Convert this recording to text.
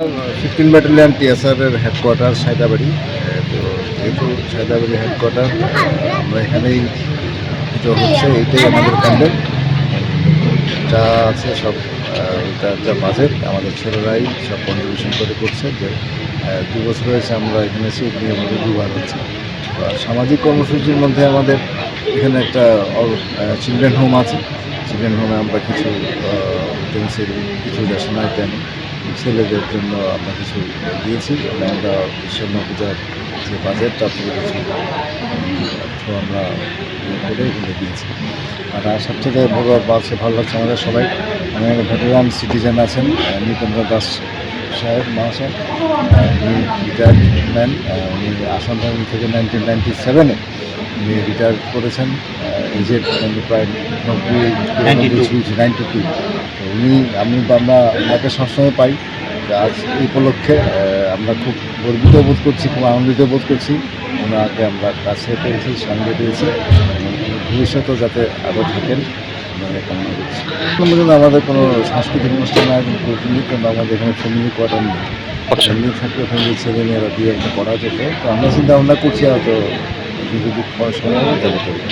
15 battalion টিএসআরের headquarter সায়দাবাড়ি। তো যেহেতু সায়দাবাড়ি headquarter, আমরা এখানেই পুজো হচ্ছে, এইটাই আমাদের প্যান্ডেল। যা আছে সব ওইটার যা বাজেট আমাদের ছেলেরাই সব কন্ট্রিবিউশন করে করছে। যে 2 বছর হয়েছে আমরা এখানে সিট নিয়মিত 2বার হচ্ছে। আর সামাজিক কর্মসূচির মধ্যে আমাদের এখানে একটা চিলড্রেন হোম আছে। চিলড্রেন হোমে আমরা কিছু পেন্সিল, কিছু রেশন আইটেম ছেলেদের জন্য আমরা কিছু দিয়েছি। আমরা বিশ্বকর্মা পূজার যে বাজেট তার থেকে কিছু অর্থ আমরা করে এগুলো দিয়েছি। আর সবথেকে বড় ভালো লাগছে আমাদের সবাই, আমাদের ভেটেরান সিটিজেন আছেন নৃপেন্দ্র দাস সাহেব মহাশয়। উনি রিটায়ার্ড ম্যান। উনি আসাম ধর্ম থেকে 1997-এ উনি রিটায়ার করেছেন। এজের প্রায় 92। তো আমরা ওনাকে সবসময় পাই। আজ এই উপলক্ষে আমরা খুব গর্বিত বোধ করছি, খুব আনন্দিত বোধ করছি। ওনাকে আমরা কাছে পেয়েছি, সঙ্গে পেয়েছি, এবং ভবিষ্যতেও যাতে আরও থাকেন আমরা কামনা করছি। পর্যন্ত আমাদের কোনো সাংস্কৃতিক অনুষ্ঠান আয়োজন করিনি, কিন্তু আমাদের এখানে ফ্যামিলি কোয়ার্টার নেই। ফ্যামিলি থাকলে ফ্যামিলির ছেলেমেয়েরা দিয়ে একটা করা যেত। তো আমরা চিন্তা ভাবনা করছি, হয়তো যদি সম্ভব হয় তাহলে করবো।